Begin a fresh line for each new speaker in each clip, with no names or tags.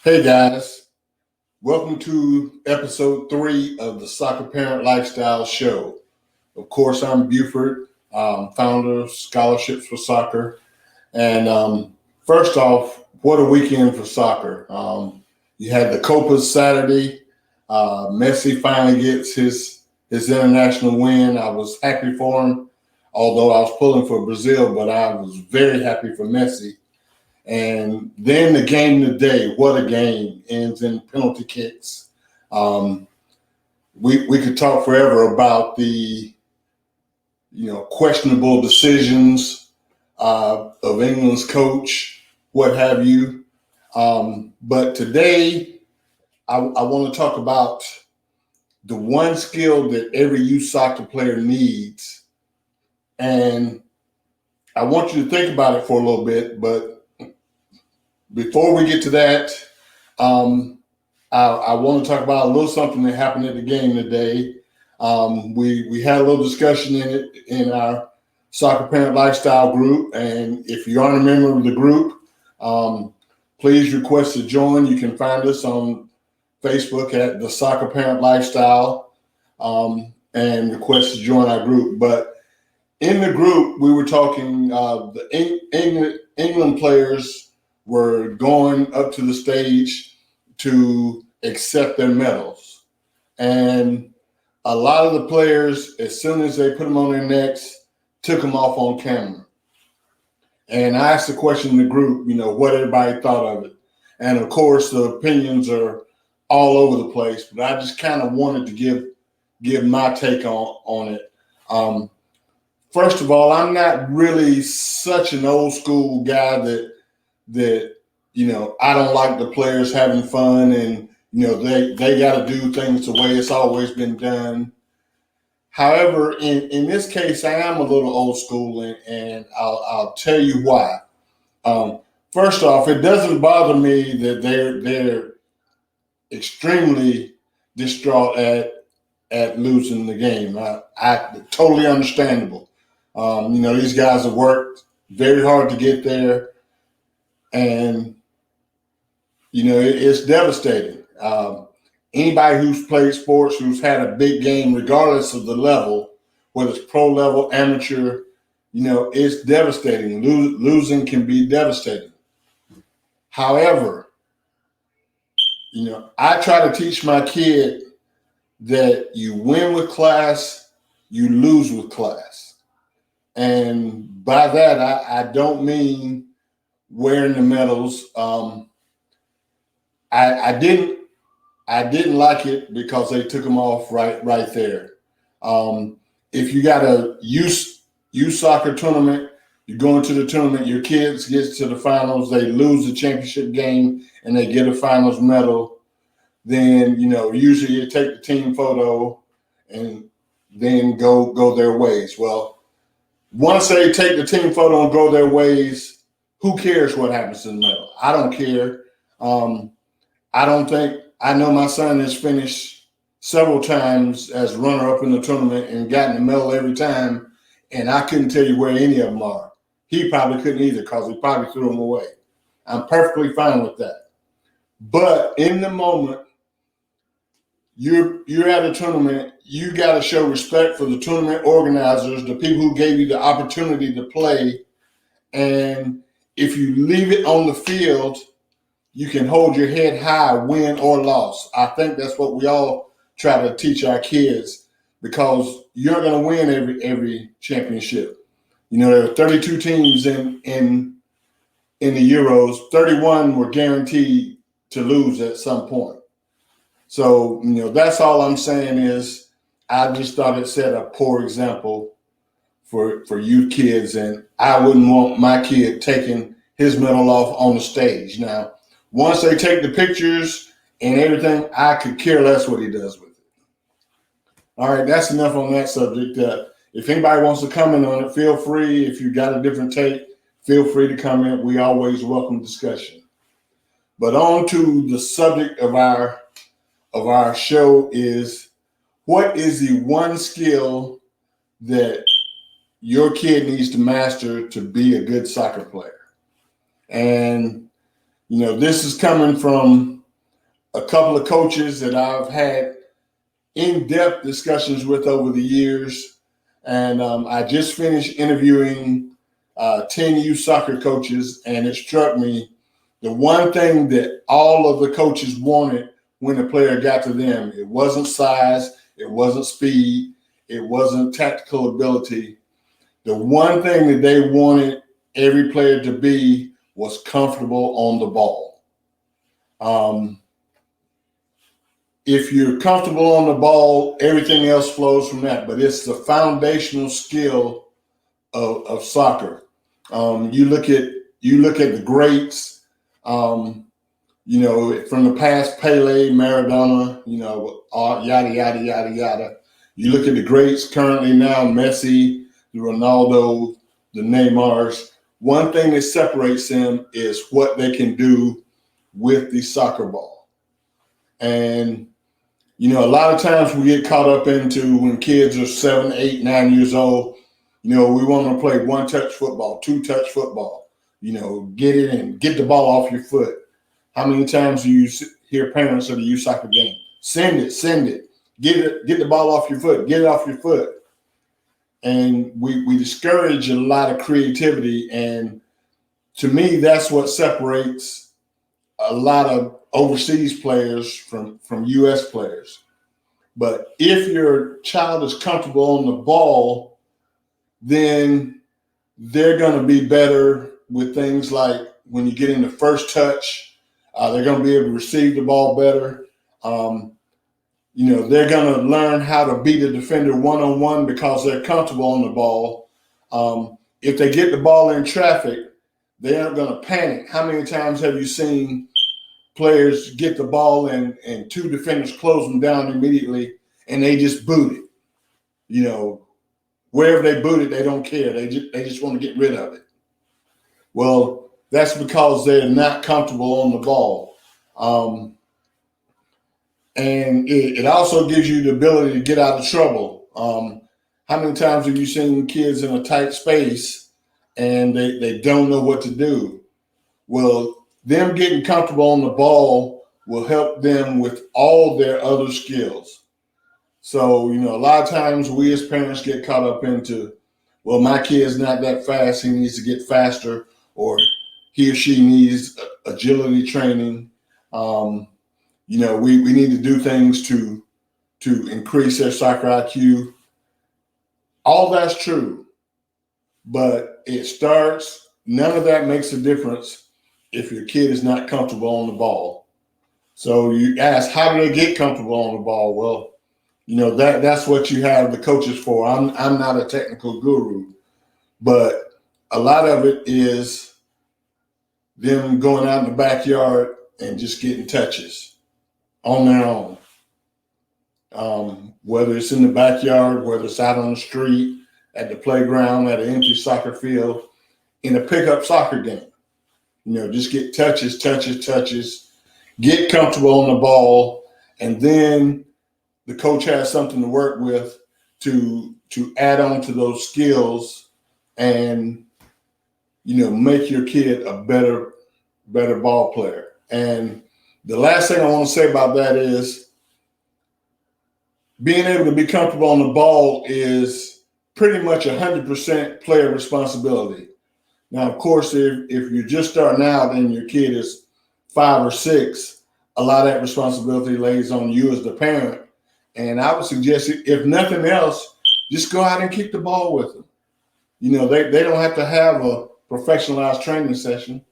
Hey guys, welcome to episode 3 of the Soccer Parent Lifestyle Show. Of course, I'm Buford, founder of Scholarships for Soccer. And first off, what a weekend for soccer. You had the Copa Saturday. Messi finally gets his international win. I was happy for him, although I was pulling for Brazil, but I was very happy for Messi. And then the game today, what a game, ends in penalty kicks. Um, we could talk forever about the questionable decisions of England's coach, what have you. But today, I want to talk about the one skill that every youth soccer player needs, and I want you to think about it for a little bit. But before we get to that, I want to talk about a little something that happened at the game today. We had a little discussion in it in our Soccer Parent Lifestyle group, and if you aren't a member of the group, please request to join. You can find us on Facebook at the Soccer Parent Lifestyle, and request to join our group. But in the group, we were talking. The England players were going up to the stage to accept their medals. And a lot of the players, as soon as they put them on their necks, took them off on camera. And I asked the question in the group, what everybody thought of it. And of course, the opinions are all over the place, but I just kind of wanted to give my take on it. First of all, I'm not really such an old school guy that I don't like the players having fun and they got to do things the way it's always been done. However, in this case, I am a little old school, and I'll tell you why. First off, it doesn't bother me that they're extremely distraught at losing the game. I totally understandable. These guys have worked very hard to get there, and it's devastating. Anybody who's played sports, who's had a big game, regardless of the level, whether it's pro level, amateur, it's devastating. Losing can be devastating. However, I try to teach my kid that you win with class, you lose with class. And by that, I don't mean wearing the medals. I didn't like it because they took them off right there. If you got a youth soccer tournament, you go into the tournament, your kids get to the finals, they lose the championship game, and they get a finals medal. Then usually you take the team photo and then go their ways. Well, once they take the team photo and go their ways, who cares what happens to the medal? I don't care. I know my son has finished several times as runner-up in the tournament and gotten a medal every time, and I couldn't tell you where any of them are. He probably couldn't either because he probably threw them away. I'm perfectly fine with that. But in the moment, you're at a tournament, you got to show respect for the tournament organizers, the people who gave you the opportunity to play, and if you leave it on the field, you can hold your head high, win or loss. I think that's what we all try to teach our kids, because you're going to win every championship. There are 32 teams in the Euros. 31 were guaranteed to lose at some point. So, that's all I'm saying is I just thought it set a poor example for you kids, and I wouldn't want my kid taking his medal off on the stage. Now, once they take the pictures and everything, I could care less what he does with it. All right, that's enough on that subject. If anybody wants to comment on it, feel free. If you got a different take, feel free to comment. We always welcome discussion. But on to the subject of our show is, what is the one skill that your kid needs to master to be a good soccer player? And This is coming from a couple of coaches that I've had in-depth discussions with over the years. And I just finished interviewing 10 youth soccer coaches, and it struck me the one thing that all of the coaches wanted when the player got to them, it wasn't size, it wasn't speed, it wasn't tactical ability. The one thing that they wanted every player to be was comfortable on the ball. If you're comfortable on the ball, everything else flows from that. But it's the foundational skill of soccer. You look at the greats. From the past, Pele, Maradona. Yada yada yada yada. You look at the greats currently now, Messi, the Ronaldo, the Neymars. One thing that separates them is what they can do with the soccer ball. And a lot of times we get caught up into when kids are 7, 8, 9 years old, we want to play one-touch football, two-touch football, get it in, get the ball off your foot. How many times do you hear parents of the youth soccer game? Send it, get the ball off your foot, get it off your foot. And we discourage a lot of creativity. And to me, that's what separates a lot of overseas players from U.S. players. But if your child is comfortable on the ball, then they're going to be better with things like when you get into first touch, they're going to be able to receive the ball better. They're going to learn how to beat a defender one-on-one because they're comfortable on the ball. If they get the ball in traffic, they aren't going to panic. How many times have you seen players get the ball and two defenders close them down immediately and they just boot it? Wherever they boot it, they don't care. They just want to get rid of it. Well, that's because they're not comfortable on the ball. And it also gives you the ability to get out of trouble. How many times have you seen kids in a tight space and they don't know what to do? Well, them getting comfortable on the ball will help them with all their other skills. So, a lot of times we as parents get caught up into, well, my kid's not that fast, he needs to get faster, or he or she needs agility training. We need to do things to increase their soccer IQ. All that's true, but none of that makes a difference if your kid is not comfortable on the ball. So you ask, how do they get comfortable on the ball? Well, that's what you have the coaches for. I'm not a technical guru, but a lot of it is them going out in the backyard and just getting touches on their own. Whether it's in the backyard, whether it's out on the street, at the playground, at an empty soccer field, in a pickup soccer game. Just get touches, get comfortable on the ball, and then the coach has something to work with to add on to those skills and, make your kid a better ball player. And the last thing I want to say about that is being able to be comfortable on the ball is pretty much 100% player responsibility. Now, of course, if you're just starting out and your kid is 5 or 6, a lot of that responsibility lays on you as the parent. And I would suggest, if nothing else, just go out and kick the ball with them. They don't have to have a professionalized training session.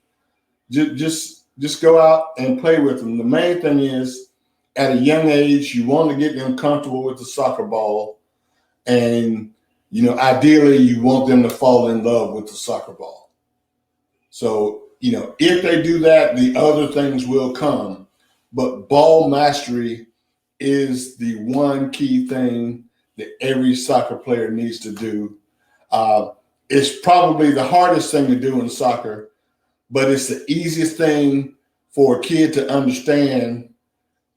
Just go out and play with them. The main thing is, at a young age, you want to get them comfortable with the soccer ball. And, ideally, you want them to fall in love with the soccer ball. So, if they do that, the other things will come. But ball mastery is the one key thing that every soccer player needs to do. It's probably the hardest thing to do in soccer, but it's the easiest thing for a kid to understand,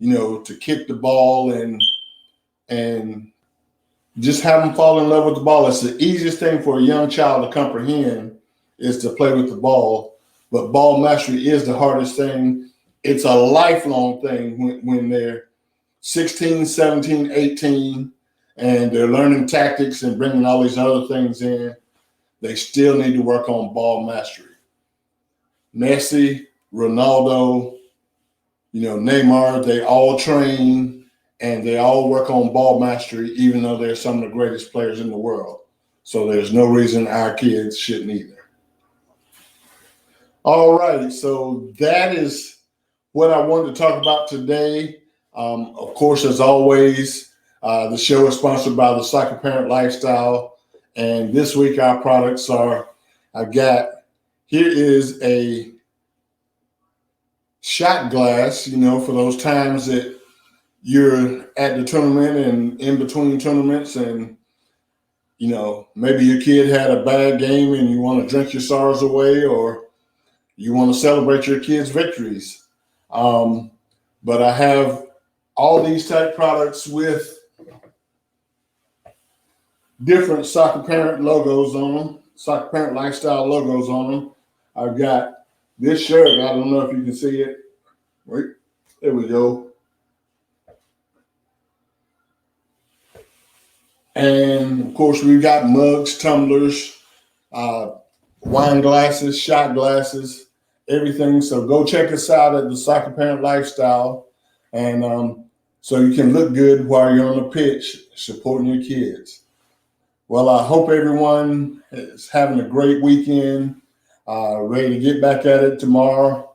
to kick the ball and just have them fall in love with the ball. It's the easiest thing for a young child to comprehend is to play with the ball. but ball mastery is the hardest thing. It's a lifelong thing when they're 16, 17, 18, and they're learning tactics and bringing all these other things in. They still need to work on ball mastery. Messi, Ronaldo, Neymar, they all train and they all work on ball mastery, even though they're some of the greatest players in the world. So there's no reason our kids shouldn't either. All right, so that is what I wanted to talk about today. Of course, as always, the show is sponsored by the Soccer Parent Lifestyle. And this week our products are, here is a shot glass, for those times that you're at the tournament and in between tournaments and, maybe your kid had a bad game and you want to drink your sorrows away, or you want to celebrate your kids' victories. But I have all these type products with different Soccer Parent logos on them, Soccer Parent Lifestyle logos on them. I've got this shirt. I don't know if you can see it. Right, there we go. And of course, we've got mugs, tumblers, wine glasses, shot glasses, everything. So go check us out at the Soccer Parent Lifestyle. And so you can look good while you're on the pitch supporting your kids. Well, I hope everyone is having a great weekend, ready to get back at it tomorrow.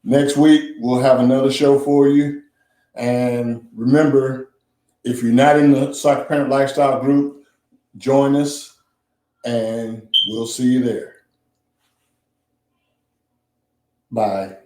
Next week, we'll have another show for you. And remember, if you're not in the Soccer Parent Lifestyle group, join us, and we'll see you there. Bye.